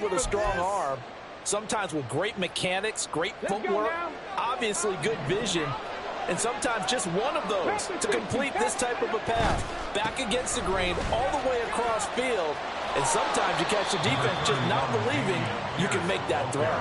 with a strong arm, sometimes with great mechanics, great footwork, obviously good vision, and sometimes just one of those to complete this type of a pass. Back against the grain, all the way across field, and sometimes you catch the defense just not believing you can make that throw.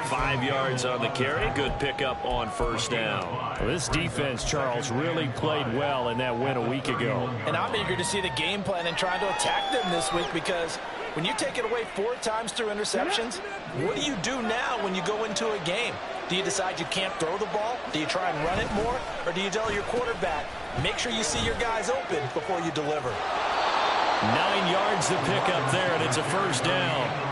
5 yards on the carry. Good pickup on first down. Well, this defense, Charles, really played well in that win a week ago. And I'm eager to see the game plan and trying to attack them this week, because when you take it away 4 times through interceptions, what do you do now when you go into a game? Do you decide you can't throw the ball? Do you try and run it more? Or do you tell your quarterback, make sure you see your guys open before you deliver? 9 yards to pick up there, and it's a first down.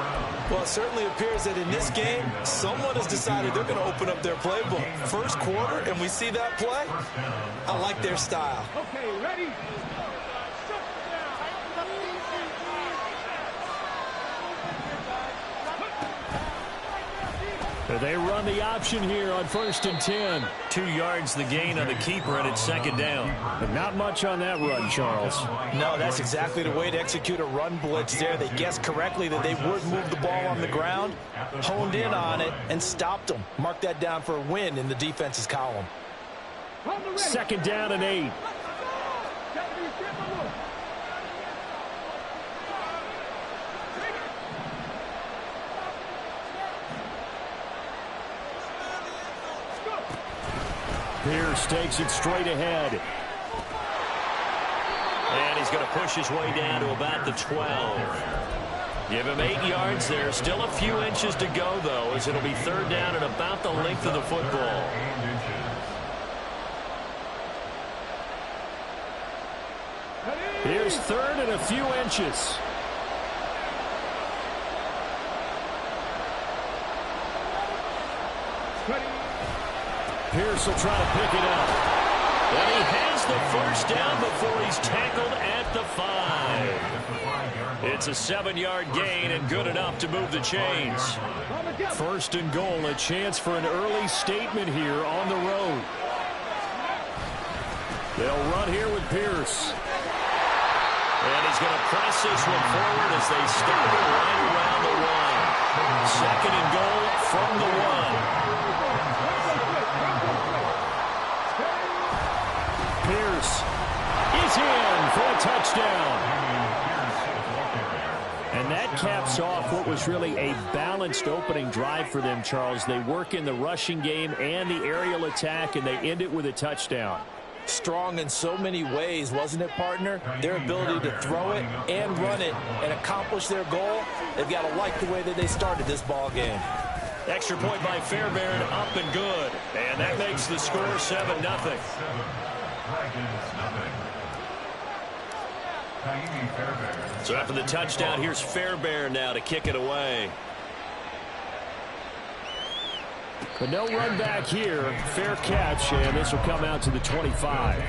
Well, it certainly appears that in this game, someone has decided they're going to open up their playbook. First quarter, and we see that play. I like their style. Okay, ready? They run the option here on 1st and 10. 2 yards the gain on the keeper, and it's second down. But not much on that run, Charles. No, that's exactly the way to execute a run blitz there. They guessed correctly that they would move the ball on the ground, honed in on it, and stopped them. Mark that down for a win in the defense's column. 2nd down and 8. Pierce takes it straight ahead. And he's going to push his way down to about the 12. Give him 8 yards there. Still a few inches to go, though, as it'll be 3rd down and about the length of the football. Here's 3rd and a few inches. Pierce will try to pick it up. And he has the first down before he's tackled at the 5. It's a 7-yard gain and good enough to move the chains. 1st and goal, a chance for an early statement here on the road. They'll run here with Pierce. And he's going to press this one forward as they start it right around the 1. 2nd and goal from the 1. Pierce is in for a touchdown. And that caps off what was really a balanced opening drive for them, Charles. They work in the rushing game and the aerial attack, and they end it with a touchdown. Strong in so many ways, wasn't it, partner? Their ability to throw it and run it and accomplish their goal, they've got to like the way that they started this ball game. Extra point by Fairbairn, up and good. And that makes the score 7-0. So after the touchdown, here's Fairbairn now to kick it away. But no run back here. Fair catch, and this will come out to the 25.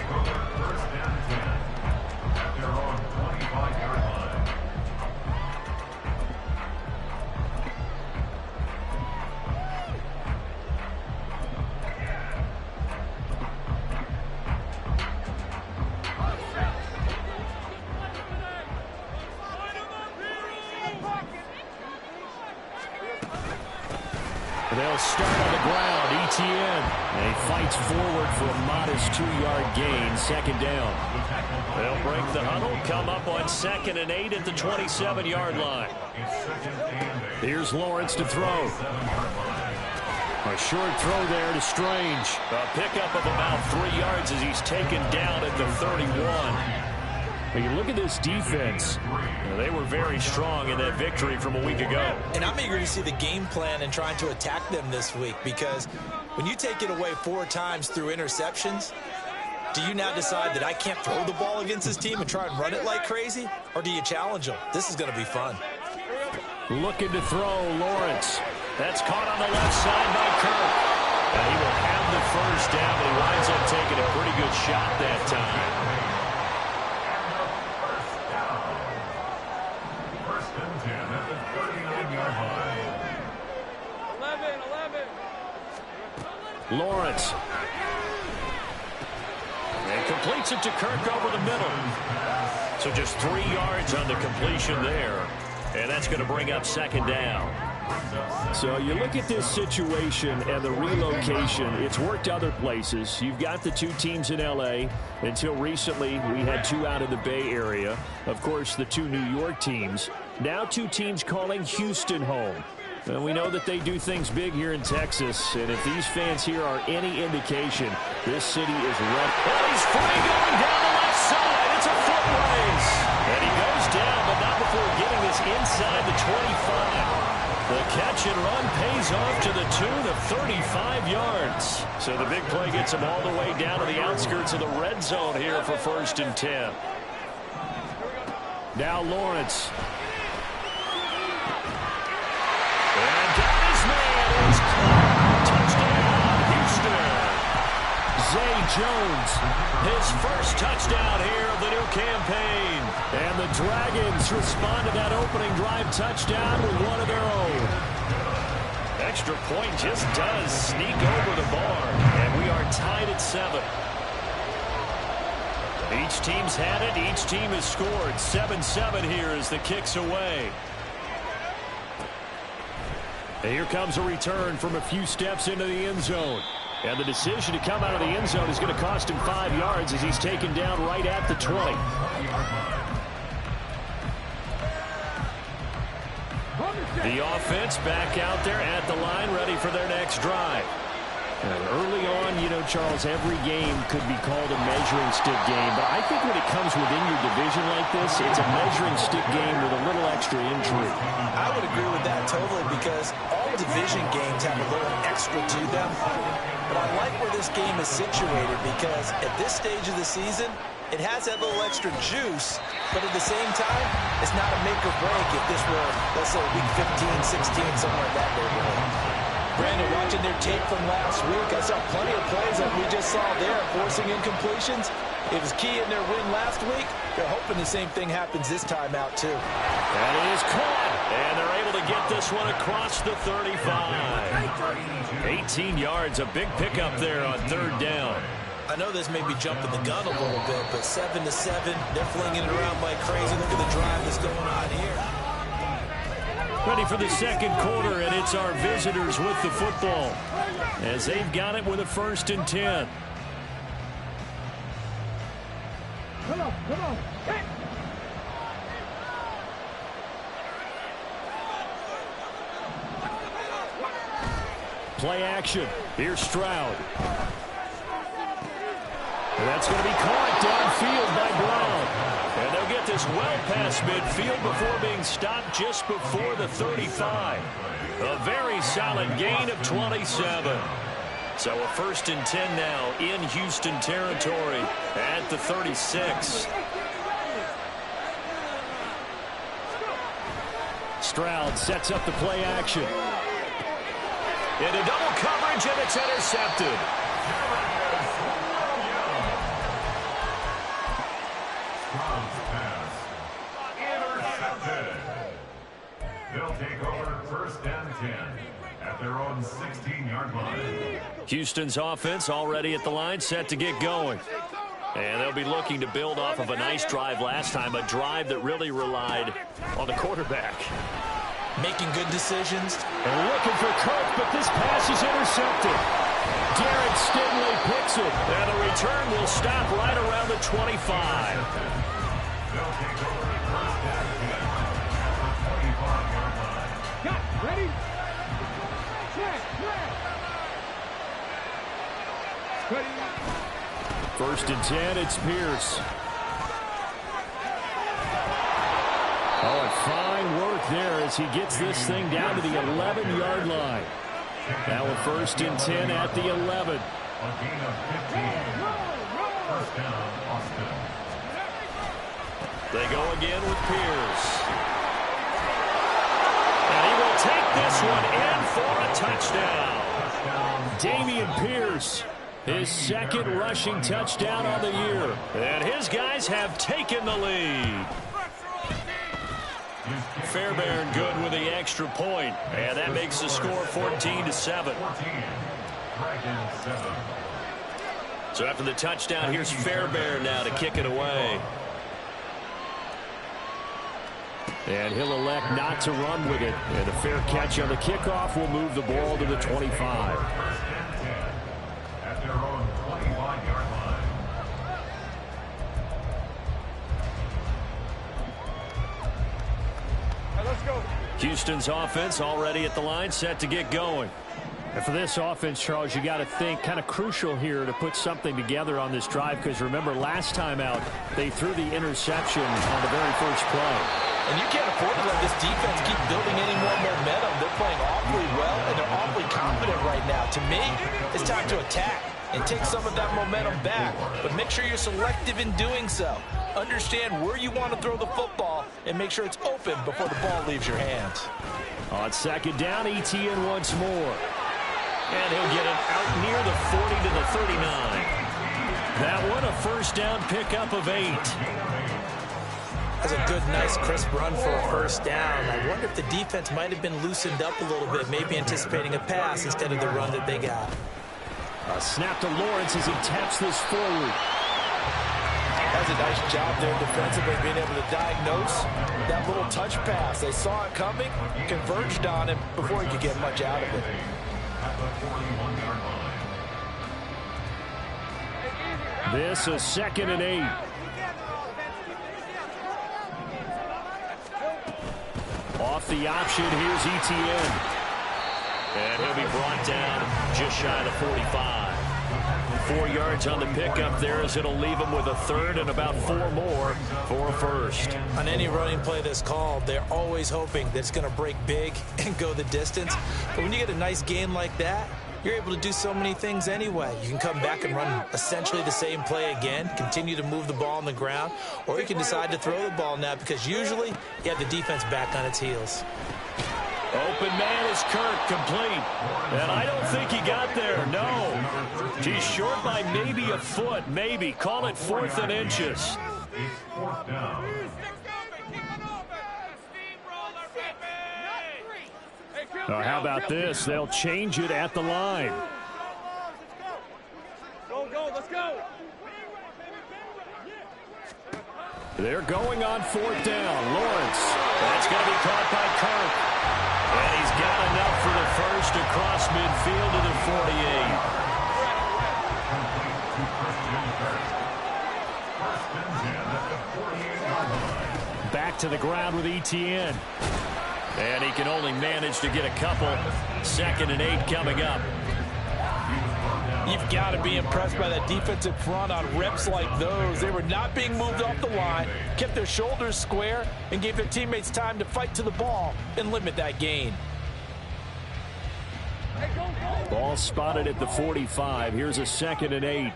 They'll start on the ground. ETN. And he fights forward for a modest 2-yard gain. 2nd down. They'll break the huddle. Come up on 2nd and 8 at the 27-yard line. Here's Lawrence to throw. A short throw there to Strange. A pickup of about 3 yards as he's taken down at the 31. But you look at this defense. They were very strong in that victory from a week ago. And I'm eager to see the game plan and trying to attack them this week, because when you take it away 4 times through interceptions, do you now decide that I can't throw the ball against this team and try and run it like crazy? Or do you challenge them? This is going to be fun. Looking to throw, Lawrence. That's caught on the left side by Kirk. And he will have the first down, but he winds up taking a pretty good shot that time. Lawrence. And completes it to Kirk over the middle. So just 3 yards on the completion there. And that's going to bring up second down. So you look at this situation and the relocation. It's worked other places. You've got the two teams in L.A. Until recently, we had two out of the Bay Area. Of course, the two New York teams. Now two teams calling Houston home. And we know that they do things big here in Texas. And if these fans here are any indication, this city is ready. And he's free going down the left side. It's a foot race. And he goes down, but not before getting this inside the 25. The catch and run pays off to the tune of 35 yards. So the big play gets him all the way down to the outskirts of the red zone here for 1st and 10. Now Lawrence. And got his man. It's caught. Touchdown, Houston. Zay Jones. His first touchdown here of the new campaign. And the Dragons respond to that opening drive touchdown with one of their own. Extra point just does sneak over the bar. And we are tied at 7. Each team's had it. Each team has scored. 7-7 here as the kick's away. And here comes a return from a few steps into the end zone. And the decision to come out of the end zone is going to cost him 5 yards as he's taken down right at the 20. The offense back out there at the line, ready for their next drive. And early on, you know, Charles, every game could be called a measuring stick game. But I think when it comes within your division like this, it's a measuring stick game with a little extra intrigue. I would agree with that totally because all division games have a little extra to them. But I like where this game is situated because at this stage of the season, it has that little extra juice, but at the same time, it's not a make or break if this were, let's say, week 15, 16, somewhere in that neighborhood. Brandon, watching their tape from last week, I saw plenty of plays that we just saw there, forcing incompletions. It was key in their win last week. They're hoping the same thing happens this time out, too. That is caught, and they're able to get this one across the 35. 18 yards, a big pickup there on 3rd down. I know this may be jumping the gun a little bit, but 7-7, they're flinging it around like crazy. Look at the drive that's going on here. Ready for the second quarter, and it's our visitors with the football as they've got it with a 1st and 10. Come on. Hey. Play action. Here's Stroud. And that's going to be caught downfield by Brown. And they'll get this well past midfield before being stopped just before the 35. A very solid gain of 27. So a 1st and 10 now in Houston territory at the 36. Stroud sets up the play action. Into double coverage, and it's intercepted. They'll take over 1st and 10 at their own 16-yard line. Houston's offense already at the line, set to get going. And they'll be looking to build off of a nice drive last time, a drive that really relied on the quarterback. Making good decisions. And looking for Cook, but this pass is intercepted. Garrett Stingley picks it. And the return will stop right around the 25. They'll take over 1st and 10 at the 25-yard line. Got ready? Ready. 1st and 10, it's Pierce. Oh, and fine work there as he gets this thing down to the 11-yard line. Now a 1st and 10 at the 11. A gain of 15. 1st down, Austin. They go again with Pierce. And he will take this one in for a touchdown. Dameon Pierce, his 2nd rushing touchdown on the year. And his guys have taken the lead. Fairbairn good with the extra point, and that makes the score 14-7. So after the touchdown, here's Fairbairn now to kick it away. And he'll elect not to run with it. And a fair catch on the kickoff will move the ball to the 25. At their own 25-yard line. Let's go. Houston's offense already at the line, set to get going. And for this offense, Charles, you got to think kind of crucial here to put something together on this drive, because remember last time out they threw the interception on the very first play. And you can't afford to let this defense keep building any more momentum. They're playing awfully well, and they're awfully confident right now. To me, it's time to attack and take some of that momentum back. But make sure you're selective in doing so. Understand where you want to throw the football and make sure it's open before the ball leaves your hands. On second down, ETN once more. And he'll get it out near the 40 to the 39. That one a first down pickup of 8. That's a good, nice, crisp run for a first down. I wonder if the defense might have been loosened up a little bit, maybe anticipating a pass instead of the run that they got. A snap to Lawrence as he taps this forward. That's a nice job there defensively, being able to diagnose that little touch pass. They saw it coming, converged on him before he could get much out of it. At the 41-yard line. This is 2nd and 8. Off the option, here's ETN. And he'll be brought down just shy of the 45. 4 yards on the pickup there as it'll leave him with a third and about 4 more for a first. On any running play that's called, they're always hoping that it's going to break big and go the distance. But when you get a nice gain like that, you're able to do so many things anyway. You can come back and run essentially the same play again, continue to move the ball on the ground, or you can decide to throw the ball now because usually you have the defense back on its heels. Open man is Kirk, complete. And I don't think he got there, no. He's short by maybe a foot, maybe. Call it 4th and inches. It's 4th down. How about this? They'll change it at the line. Go, let's go. They're going on 4th down. Lawrence. That's going to be caught by Kirk. And he's got enough for the first across midfield to the 48. Back to the ground with ETN. And he can only manage to get a couple. 2nd and 8 coming up. You've got to be impressed by that defensive front on reps like those. They were not being moved off the line, kept their shoulders square, and gave their teammates time to fight to the ball and limit that gain. Ball spotted at the 45. Here's a 2nd and 8.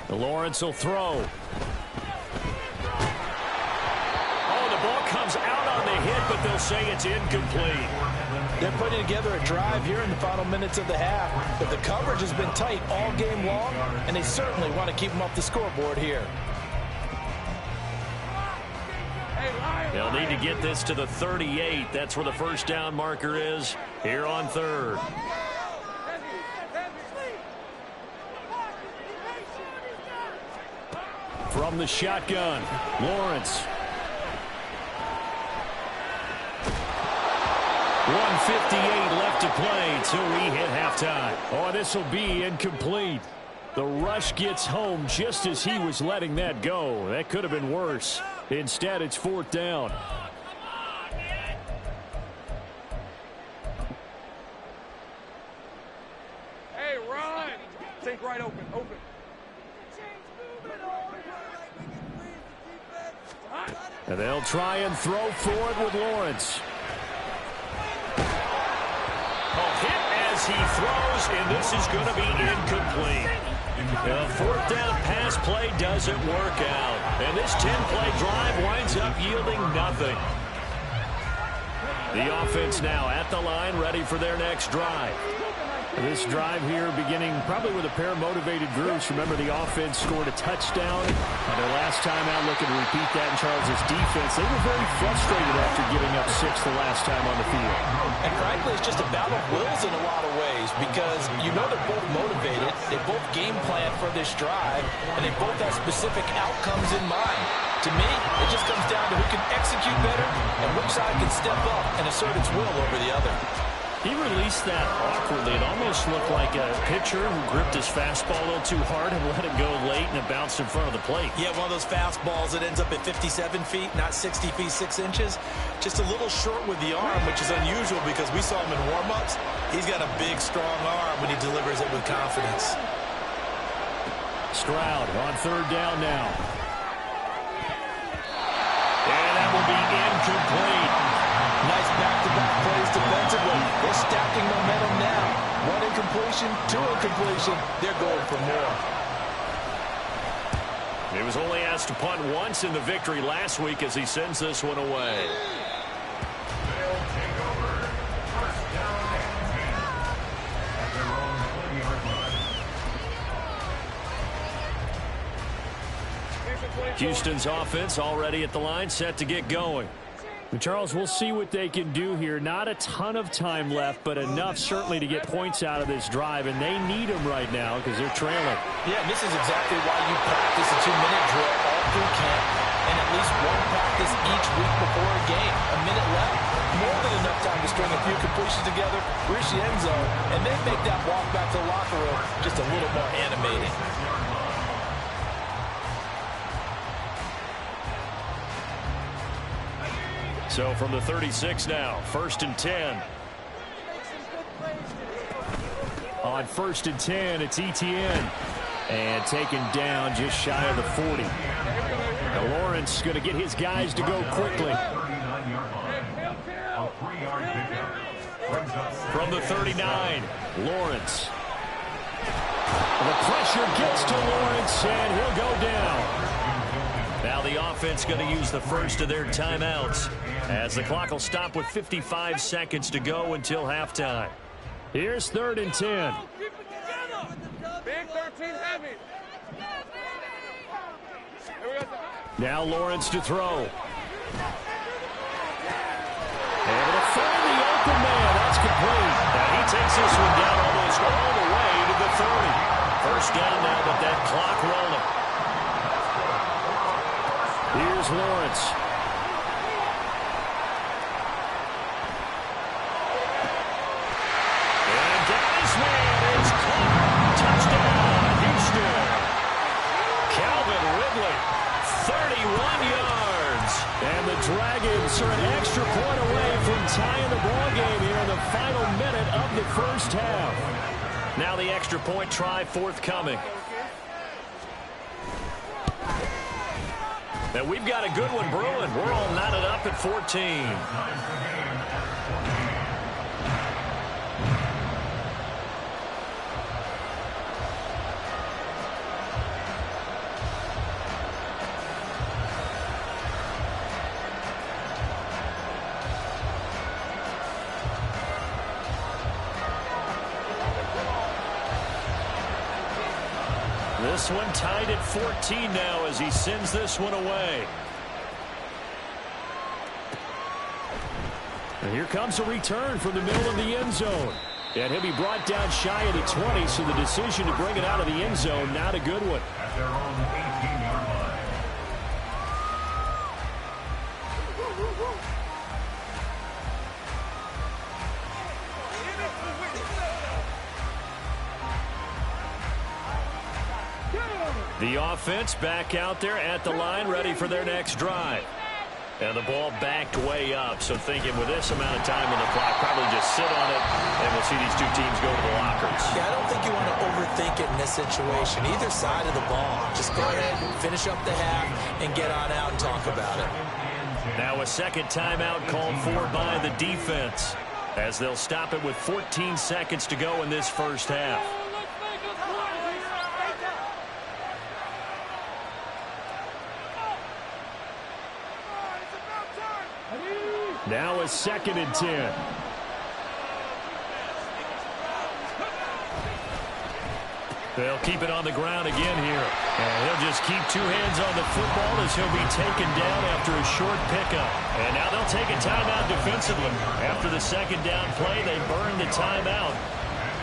Lawrence will throw. Oh, the ball comes out on the hit, but they'll say it's incomplete. They're putting together a drive here in the final minutes of the half, but the coverage has been tight all game long, and they certainly want to keep them off the scoreboard here. They'll need to get this to the 38. That's where the first down marker is here on 3rd. From the shotgun, Lawrence. 1:58 left to play till we hit halftime. Oh, this will be incomplete. The rush gets home just as he was letting that go. That could have been worse. Instead, it's 4th down. Hey, run. Think right open. And they'll try and throw forward with Lawrence. Hit as he throws, and this is going to be incomplete. The 4th down pass play doesn't work out. And this 10-play drive winds up yielding nothing. The offense now at the line, ready for their next drive. This drive here beginning probably with a pair of motivated groups. Remember, the offense scored a touchdown on their last time out, looking to repeat that in Charles' defense. They were very frustrated after giving up 6 the last time on the field. And frankly, it's just a battle of wills in a lot of ways because you know they're both motivated. They both game plan for this drive, and they both have specific outcomes in mind. To me, it just comes down to who can execute better and which side can step up and assert its will over the other. He released that awkwardly. It almost looked like a pitcher who gripped his fastball a little too hard and let it go late, and it bounced in front of the plate. Yeah, one of those fastballs that ends up at 57 feet, not 60 feet, 6 inches. Just a little short with the arm, which is unusual because we saw him in warm-ups. He's got a big, strong arm when he delivers it with confidence. Stroud on third down now. And that will be incomplete. Nice back-to-back plays defensively. They're stacking momentum now. 1 incompletion, 2 incompletion. They're going for more. He was only asked to punt once in the victory last week as he sends this one away. They'll take over. First down and 10 at their own 20-yard line. Houston's offense already at the line, set to get going. Charles, we'll see what they can do here. Not a ton of time left, but enough certainly to get points out of this drive, and they need them right now because they're trailing. Yeah, and this is exactly why you practice a 2-minute drill all through camp and at least one practice each week before a game. A minute left, more than enough time to string a few completions together, reach the end zone, and then make that walk back to the locker room just a little more animated. So from the 36 now, 1st and 10. On 1st and 10, it's Etienne. And taken down just shy of the 40. Now Lawrence going to get his guys to go quickly. 39-yard line. A 3-yard pickup. From the 39, Lawrence. The pressure gets to Lawrence, and he'll go down. Now the offense going to use the first of their timeouts as the clock will stop with 55 seconds to go until halftime. Here's 3rd and 10. Big 13 heavy. Now Lawrence to throw. Able to find the open man. That's complete. Now he takes this one down almost all the way to the 30. First down now, but that clock rolling. Here's Lawrence. And down his man is caught. Touchdown, Houston. Calvin Ridley, 31 yards. And the Dragons are an extra point away from tying the ball game here in the final minute of the first half. Now the extra point try forthcoming. And we've got a good one brewing. We're all knotted up at 14. This one tied at 14 now as he sends this one away. And here comes a return from the middle of the end zone. And he'll be brought down shy of the 20, so the decision to bring it out of the end zone, not a good one. At their own 18-yard line. The offense back out there at the line, ready for their next drive. And the ball backed way up, so thinking with this amount of time on the clock, probably just sit on it, and we'll see these two teams go to the lockers. Yeah, I don't think you want to overthink it in this situation. Either side of the ball. Just go ahead, finish up the half, and get on out and talk about it. Now a second timeout called for by the defense, as they'll stop it with 14 seconds to go in this first half. Now a 2nd and 10. They'll keep it on the ground again here. And he'll just keep 2 hands on the football as he'll be taken down after a short pickup. And now they'll take a timeout defensively. After the 2nd down play, they burn the timeout,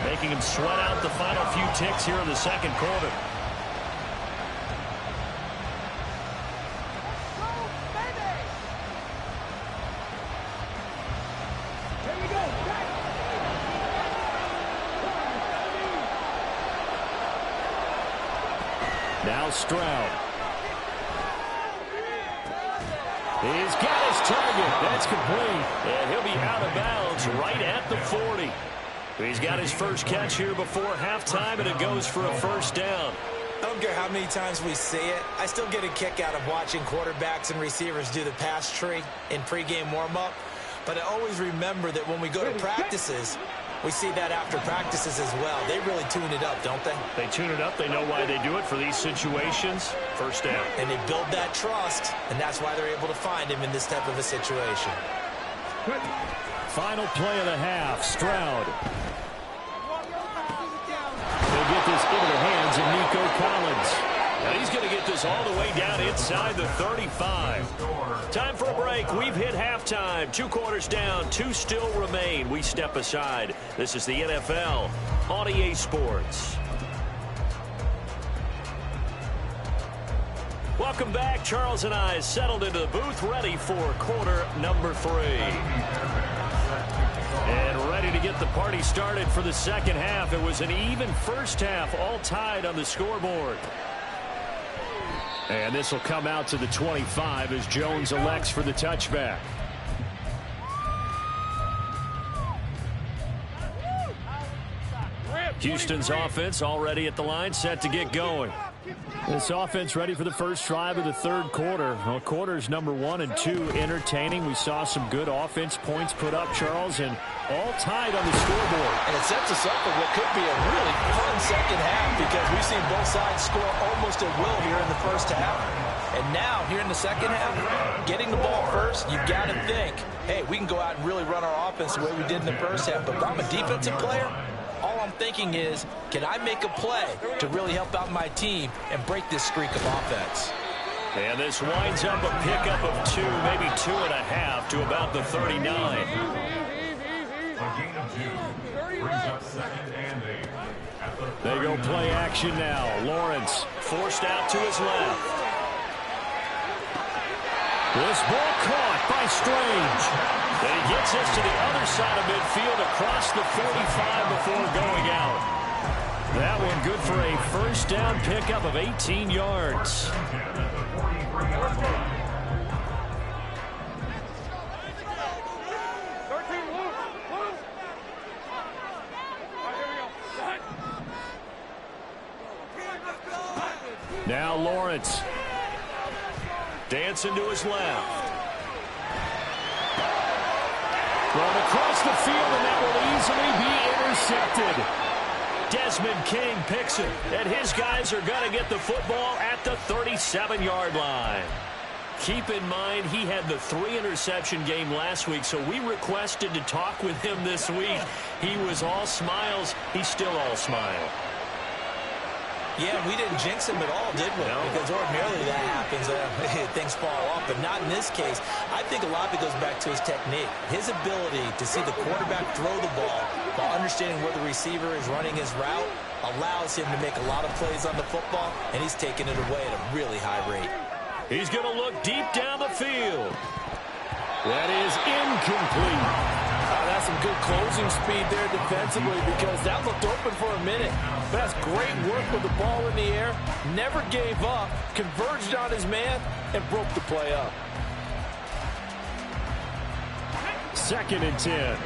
making him sweat out the final few ticks here in the 2nd quarter. Now Stroud. He's got his target. That's complete. And he'll be out of bounds right at the 40. He's got his first catch here before halftime, and it goes for a 1st down. I don't care how many times we see it. I still get a kick out of watching quarterbacks and receivers do the pass tree in pregame warm-up. But I always remember that when we go to practices, we see that after practices as well. They really tune it up, don't they? They tune it up. They know why they do it for these situations. 1st down. And they build that trust, and that's why they're able to find him in this type of a situation. Final play of the half. Stroud. They'll get this into the hands of Nico Collins. Now he's going to get this all the way down inside the 35. Time for a break. We've hit halftime. 2 quarters down. 2 still remain. We step aside. This is the NFL on EA Sports. Welcome back. Charles and I settled into the booth, ready for quarter number 3. And ready to get the party started for the 2nd half. It was an even 1st half, all tied on the scoreboard. And this will come out to the 25 as Jones elects for the touchback. Houston's offense already at the line, set to get going. This offense ready for the first drive of the 3rd quarter. Well, quarters number 1 and 2 entertaining. We saw some good offense points put up, Charles, and all tied on the scoreboard. And it sets us up for what could be a really fun 2nd half because we've seen both sides score almost at will here in the 1st half. And now, here in the 2nd half, getting the ball first, you've got to think, hey, we can go out and really run our offense the way we did in the 1st half. But if I'm a defensive player, all I'm thinking is, can I make a play to really help out my team and break this streak of offense? And this winds up a pickup of 2, maybe 2.5 to about the 39. A gain of 2 brings up 2nd and 8. They go play action now. Lawrence forced out to his left. This ball caught by Strange. And he gets us to the other side of midfield across the 45 before going out. That one good for a 1st down pickup of 18 yards. Now Lawrence. Dancing to his left. Thrown across the field, and that will easily be intercepted. Desmond King picks it, and his guys are going to get the football at the 37-yard line. Keep in mind, he had the 3-interception game last week, so we requested to talk with him this week. He was all smiles. He's still all smile. Yeah, we didn't jinx him at all, did we? No. Because ordinarily that happens. Things fall off, but not in this case. I think a lot of it goes back to his technique. His ability to see the quarterback throw the ball while understanding where the receiver is running his route allows him to make a lot of plays on the football, and he's taking it away at a really high rate. He's going to look deep down the field. That is incomplete. That's some good closing speed there defensively because that looked open for a minute. But that's great work with the ball in the air. Never gave up, converged on his man, and broke the play up. 2nd and 10.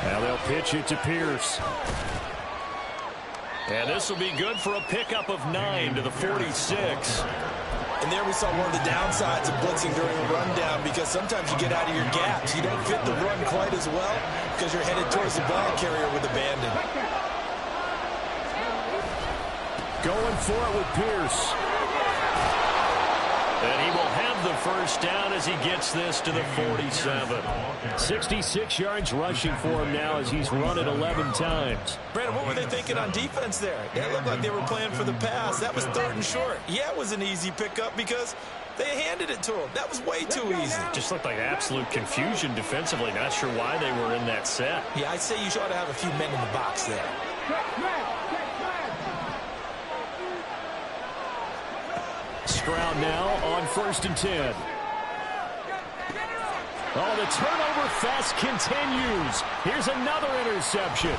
Now they'll pitch it to Pierce. And this will be good for a pickup of 9 to the 46. And there we saw one of the downsides of blitzing during a rundown because sometimes you get out of your gaps. You don't fit the run quite as well because you're headed towards the ball carrier with abandon. Going for it with Pierce. And he will have the first down as he gets this to the 47. 66 yards rushing for him now as he's run it 11 times. Brandon, what were they thinking on defense there? It looked like they were playing for the pass. That was 3rd and short. Yeah, it was an easy pickup because they handed it to him. That was way too easy. Just looked like absolute confusion defensively. Not sure why they were in that set. Yeah, I'd say you ought to have a few men in the box there. Stroud now on 1st and 10. Oh, the turnover fest continues. Here's another interception.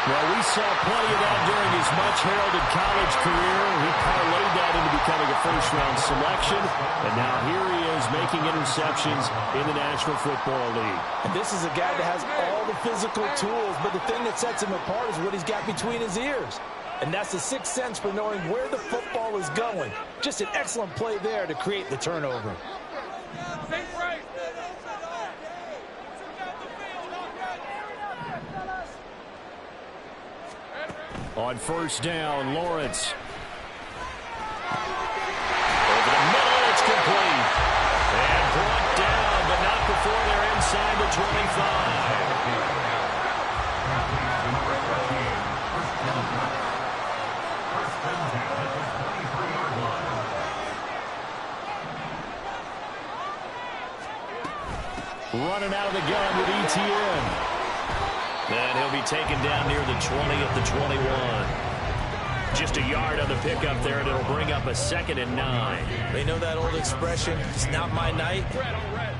Well, we saw plenty of that during his much-heralded college career. He parlayed that into becoming a first-round selection, and now here he is making interceptions in the National Football League. And this is a guy that has all the physical tools, but the thing that sets him apart is what he's got between his ears. And that's the sixth sense for knowing where the football is going. Just an excellent play there to create the turnover. On 1st down, Lawrence. Over the middle, it's complete. And brought down, but not before they're inside the 25. Running out of the gun with ETN. And he'll be taken down near the 20 at the 21. Just a yard on the pickup there, and it'll bring up a 2nd and 9. They know that old expression, it's not my night.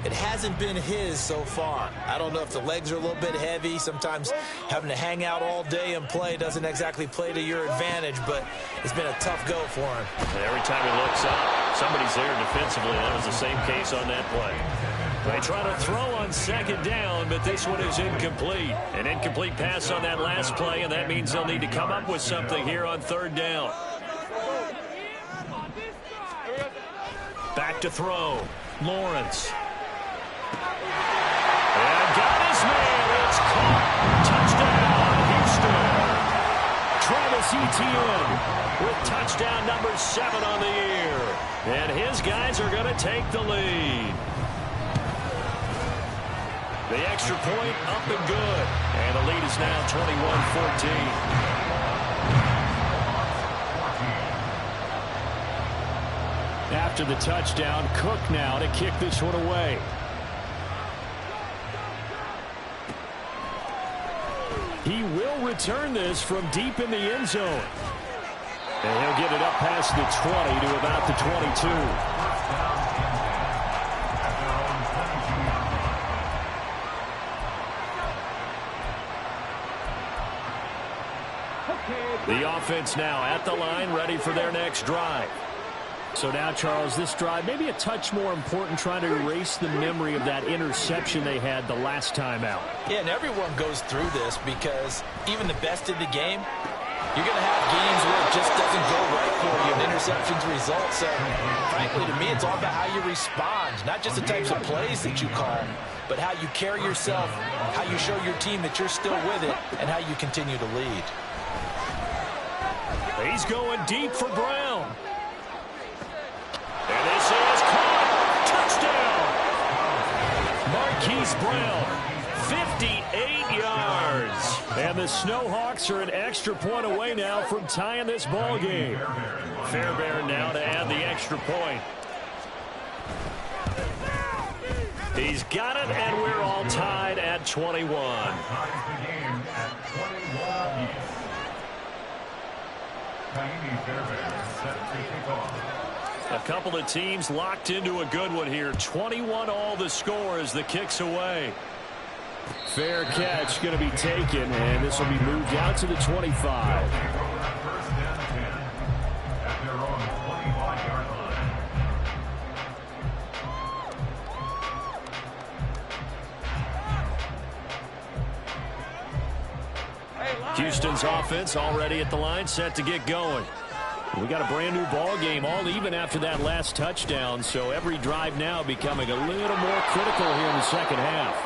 It hasn't been his so far. I don't know if the legs are a little bit heavy. Sometimes having to hang out all day and play doesn't exactly play to your advantage, but it's been a tough go for him. And every time he looks up, somebody's there defensively. That was the same case on that play. They try to throw on 2nd down, but this one is incomplete. An incomplete pass on that last play, and that means they'll need to come up with something here on 3rd down. Back to throw. Lawrence. And got his man. It's caught. Touchdown, Houston. Travis Etienne with touchdown number 7 on the year. And his guys are going to take the lead. The extra point up and good. And the lead is now 21-14. After the touchdown, Cook now to kick this one away. He will return this from deep in the end zone. And he'll get it up past the 20 to about the 22. The offense now at the line, ready for their next drive. So now, Charles, this drive maybe a touch more important, trying to erase the memory of that interception they had the last time out. Yeah, and everyone goes through this because even the best in the game, you're going to have games where it just doesn't go right for you and interceptions result. So, frankly, to me, it's all about how you respond, not just the types of plays that you call, but how you carry yourself, how you show your team that you're still with it, and how you continue to lead. He's going deep for Brown. And this is caught. Touchdown. Marquise Brown, 58 yards. And the Snowhawks are an extra point away now from tying this ball game. Fairbairn now to add the extra point. He's got it, and we're all tied at 21. A couple of teams locked into a good one here. 21 all the score as the kick's away. Fair catch going to be taken, and this will be moved out to the 25. Houston's offense already at the line, set to get going. We got a brand new ball game, all even after that last touchdown, so every drive now becoming a little more critical here in the second half.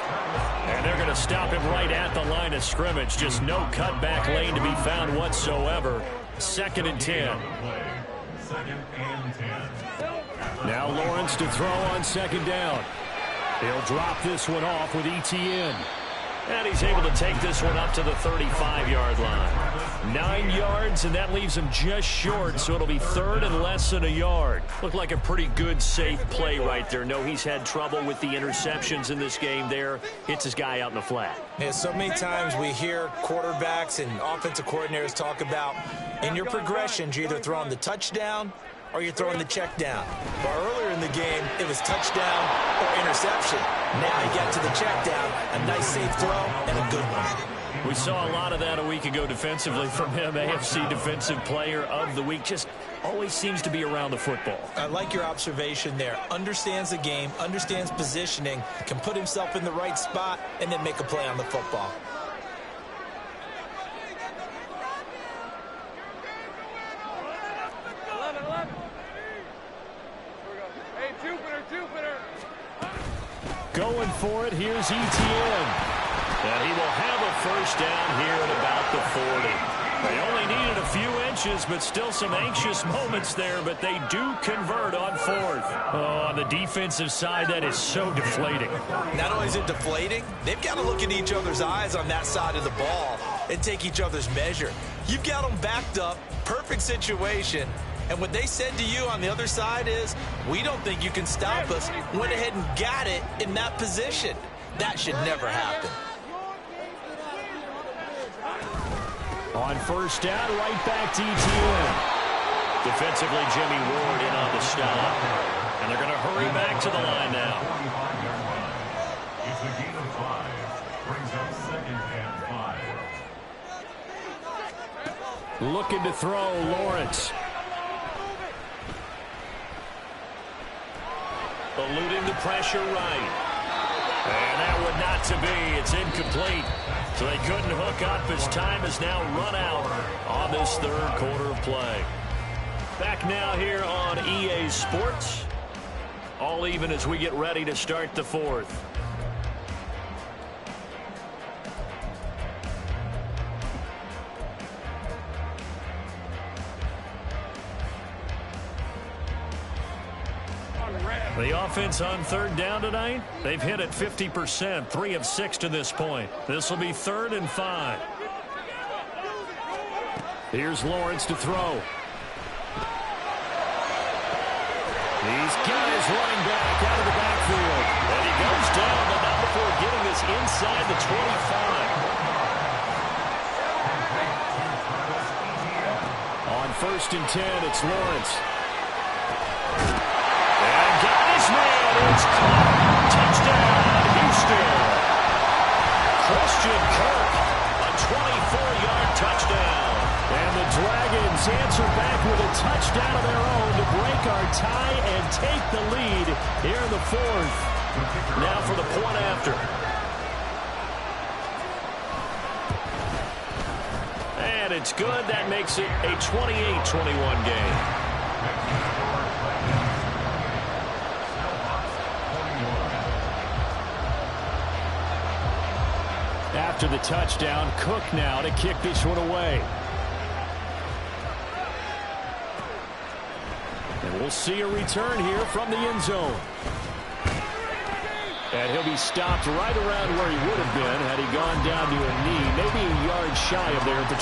And they're going to stop him right at the line of scrimmage. Just no cutback lane to be found whatsoever. 2nd and 10. 2nd and 10. Now Lawrence to throw on 2nd down. He'll drop this one off with ETN. And he's able to take this one up to the 35-yard line. 9 yards, and that leaves him just short, so it'll be 3rd and less than a yard. Looked like a pretty good, safe play right there. No, he's had trouble with the interceptions in this game there. Hits his guy out in the flat. Yeah, so many times we hear quarterbacks and offensive coordinators talk about in your progressions, you're either throwing the touchdown or you're throwing the check down. But earlier in the game, it was touchdown or interception. Now you get to the check down, a nice safe throw, and a good one. We saw a lot of that a week ago defensively from him. AFC Defensive Player of the Week. Just always seems to be around the football. I like your observation there. Understands the game, understands positioning, can put himself in the right spot, and then make a play on the football. Going for it, here's ETN. And he will have a first down here at about the 40. They only needed a few inches, but still some anxious moments there, but they do convert on 4th. Oh, on the defensive side, that is so deflating. Not only is it deflating, they've got to look in each other's eyes on that side of the ball and take each other's measure. You've got them backed up, perfect situation. And what they said to you on the other side is, we don't think you can stop us. Went ahead and got it in that position. That should never happen. On 1st down, right back to ETN. Defensively, Jimmy Ward in on the stop. And they're going to hurry back to the line now. It's a gain of 5. Brings up 2nd and 5. Looking to throw, Lawrence. Eluding the pressure right. And that would not to be. It's incomplete. So they couldn't hook up as time has now run out on this 3rd quarter of play. Back now here on EA Sports. All even as we get ready to start the 4th. The offense on 3rd down tonight, they've hit at 50%, 3 of 6 to this point. This will be 3rd and 5. Here's Lawrence to throw. He's got his running back out of the backfield. And he goes down, but not before getting this inside the 25. On 1st and 10, it's Lawrence. It's caught. Touchdown, Houston. Christian Kirk, a 24-yard touchdown. And the Dragons answer back with a touchdown of their own to break our tie and take the lead here in the 4th. Now for the point after. And it's good. That makes it a 28-21 game. After the touchdown, Cook now to kick this one away. And we'll see a return here from the end zone. And he'll be stopped right around where he would have been had he gone down to a knee, maybe a yard shy of there at the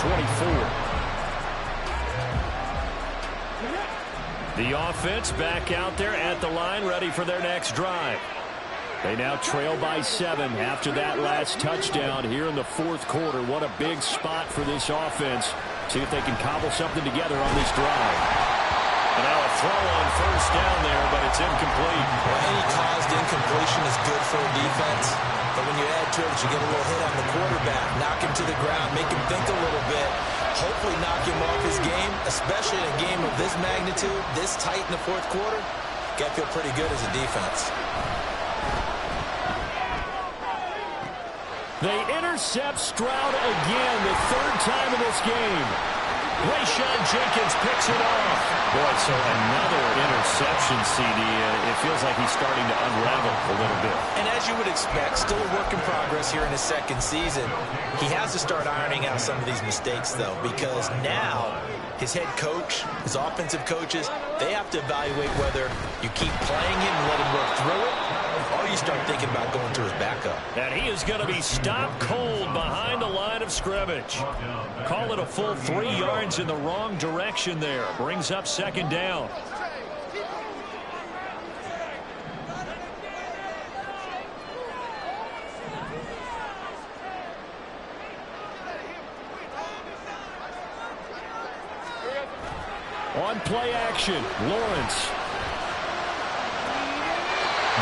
24. The offense back out there at the line, ready for their next drive. They now trail by 7 after that last touchdown here in the 4th quarter. What a big spot for this offense. See if they can cobble something together on this drive. And now a throw on 1st down there, but it's incomplete. Well, any caused incompletion is good for a defense. But when you add to it, you get a little hit on the quarterback, knock him to the ground, make him think a little bit, hopefully knock him off his game, especially in a game of this magnitude, this tight in the 4th quarter. Got to feel pretty good as a defense. They intercept Stroud again, the 3rd time in this game. Rayshawn Jenkins picks it off. Boy, so another interception, CD. It feels like he's starting to unravel a little bit. And as you would expect, still a work in progress here in his second season. He has to start ironing out some of these mistakes, though, because now his head coach, his offensive coaches, they have to evaluate whether you keep playing him and let him work through it, or you start thinking about going to his backup. And he is going to be stopped cold behind the line of scrimmage. Call it a full 3 yards in the wrong direction there. Brings up second down. On play action, Lawrence.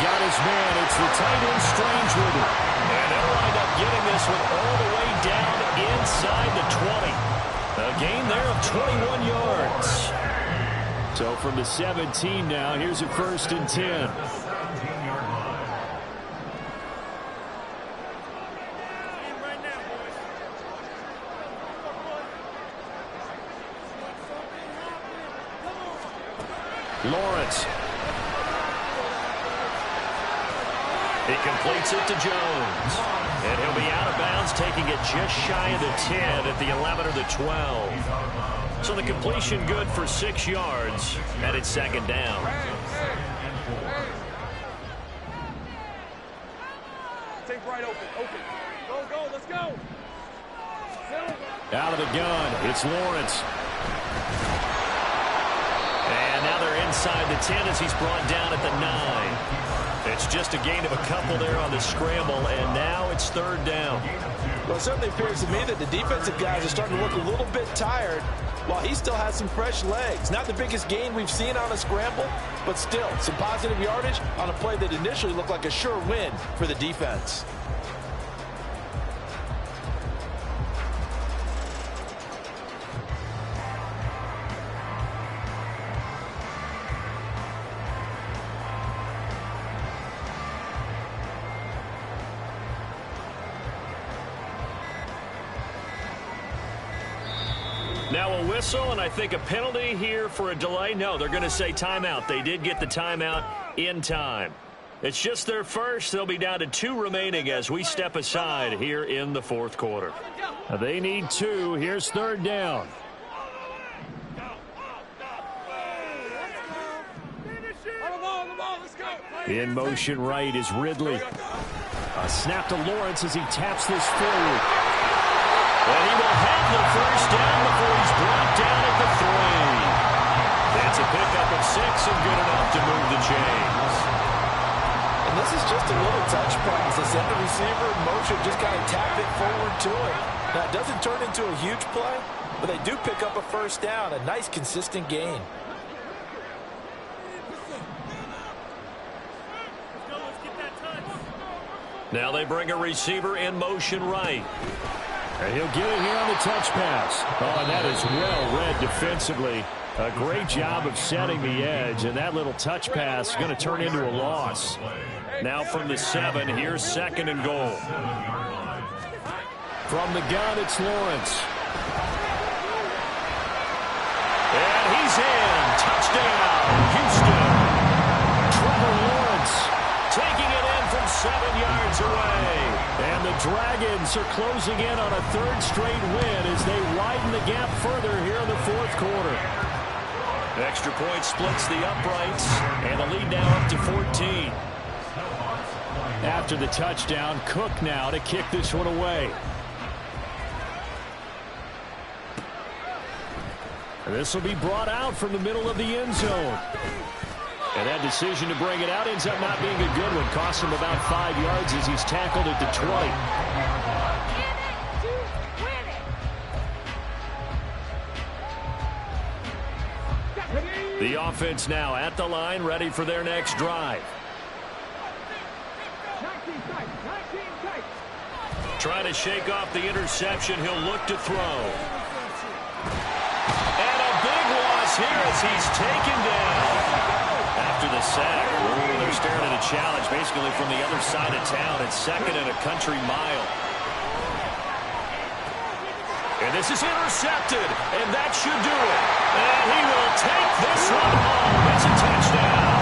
Got his man. It's the tight end Strange with it. And they'll wind up getting this one all the way down inside the 20. A gain there of 21 yards. So from the 17 now, here's a 1st and 10. Lawrence. He completes it to Jones. And he'll be out of bounds, taking it just shy of the 10 at the 11 or the 12. So the completion good for 6 yards, and it's second down. Take right open. Go, let's go. Out of the gun, it's Lawrence. And now they're inside the 10 as he's brought down at the 9. It's just a gain of a couple there on the scramble, and now it's third down. Well, it certainly appears to me that the defensive guys are starting to look a little bit tired while he still has some fresh legs. Not the biggest gain we've seen on a scramble, but still some positive yardage on a play that initially looked like a sure win for the defense. Now a whistle, and I think a penalty here for a delay. No, they're going to say timeout. They did get the timeout in time. It's just their first. They'll be down to 2 remaining as we step aside here in the fourth quarter. They need 2. Here's third down. In motion right is Ridley. A snap to Lawrence as he taps this forward. And he will have the first down before he's brought down at the 3. That's a pickup of 6 and good enough to move the chains. And this is just a little touch pass. They send the receiver in motion, just kind of tap it forward to it. Now, it doesn't turn into a huge play, but they do pick up a first down, a nice, consistent gain. Now they bring a receiver in motion right. And he'll get it here on the touch pass. Oh, and that is well read defensively. A great job of setting the edge, and that little touch pass is going to turn into a loss. Now from the 7, here's second and goal. From the gun, it's Lawrence. And he's in. Touchdown, Houston. Trevor Lawrence taking it in from 7 yards away. And the Dragons are closing in on a 3rd straight win as they widen the gap further here in the fourth quarter. Extra point splits the uprights, and the lead now up to 14. After the touchdown, Cook now to kick this one away. And this will be brought out from the middle of the end zone. And that decision to bring it out ends up not being a good one. Costs him about 5 yards as he's tackled at the 20. The offense now at the line, ready for their next drive. Trying to shake off the interception. He'll look to throw. And a big loss here as he's taken down. After the sack, they're staring at a challenge basically from the other side of town. It's 2nd and a country mile. And this is intercepted, and that should do it. And he will take this one home. It's a touchdown.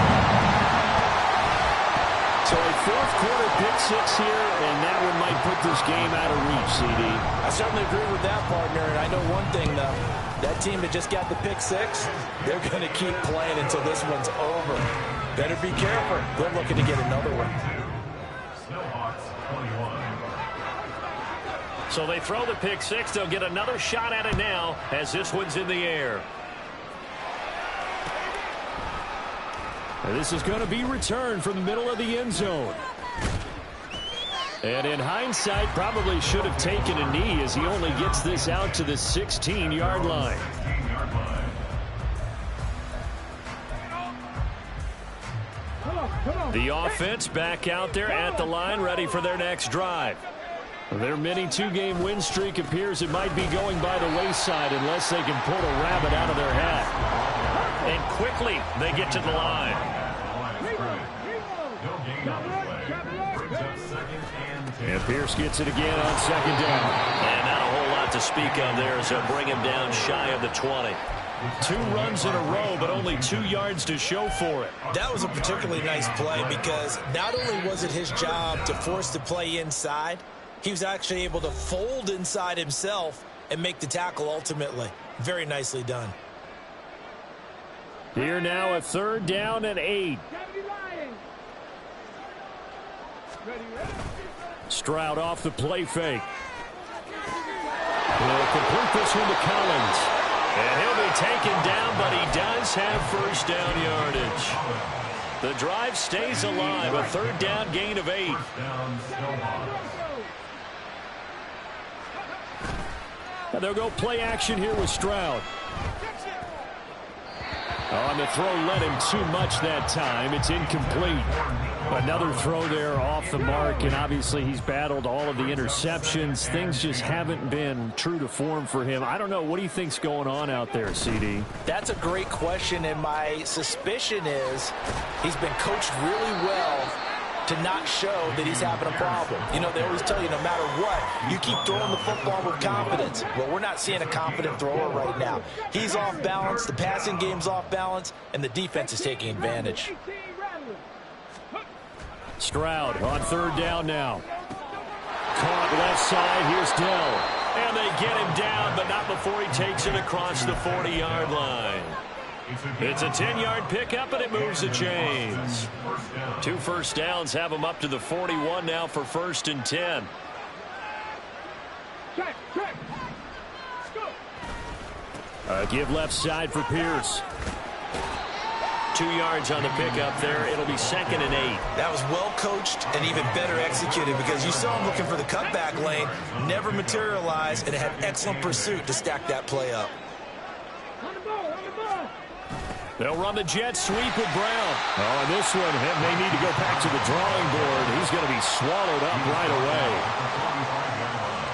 So a fourth quarter pick six here, and that one might put this game out of reach, CD. I certainly agree with that, partner. And I know one thing, though. That team that just got the pick six, they're going to keep playing until this one's over. Better be careful. They're looking to get another one. So they throw the pick six. They'll get another shot at it now as this one's in the air. This is going to be returned from the middle of the end zone. And in hindsight, probably should have taken a knee as he only gets this out to the 16-yard line. The offense back out there at the line, ready for their next drive. Their mini two-game win streak appears it might be going by the wayside unless they can pull a rabbit out of their hat. And quickly, they get to the line. And Pierce gets it again on second down. And not a whole lot to speak of there as they'll bring him down shy of the 20. 2 runs in a row, but only 2 yards to show for it. That was a particularly nice play because not only was it his job to force the play inside, he was actually able to fold inside himself and make the tackle ultimately. Very nicely done. Here now a 3rd down and 8. Stroud off the play fake. He'll complete this one to Collins. And he'll be taken down, but he does have first down yardage. The drive stays alive, a 3rd down gain of 8. And they'll go play action here with Stroud. On the throw led him too much that time. It's incomplete. Another throw there off the mark, and obviously he's battled all of the interceptions. Things just haven't been true to form for him. I don't know. What do you think's going on out there, CD? That's a great question, and my suspicion is he's been coached really well to not show that he's having a problem. You know, they always tell you no matter what, you keep throwing the football with confidence. Well, we're not seeing a confident thrower right now. He's off balance, the passing game's off balance, and the defense is taking advantage. Stroud on 3rd down now. Caught left side. Here's Dell. And they get him down, but not before he takes it across the 40-yard line. It's a 10-yard pickup, and it moves the chains. 2 first downs have him up to the 41 now for 1st and 10. Give left side for Pierce. 2 yards on the pickup there. It'll be 2nd and 8. That was well coached and even better executed because you saw him looking for the cutback lane, never materialized, and had excellent pursuit to stack that play up. They'll run the jet sweep with Brown. Oh, and this one, they need to go back to the drawing board. He's going to be swallowed up right away.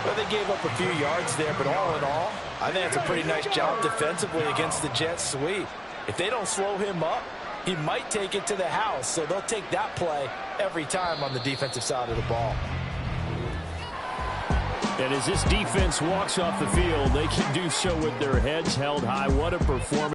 Well, they gave up a few yards there, but all in all, I think it's a pretty nice job defensively against the jet sweep. If they don't slow him up, he might take it to the house, so they'll take that play every time on the defensive side of the ball. And as this defense walks off the field, they can do so with their heads held high. What a performance.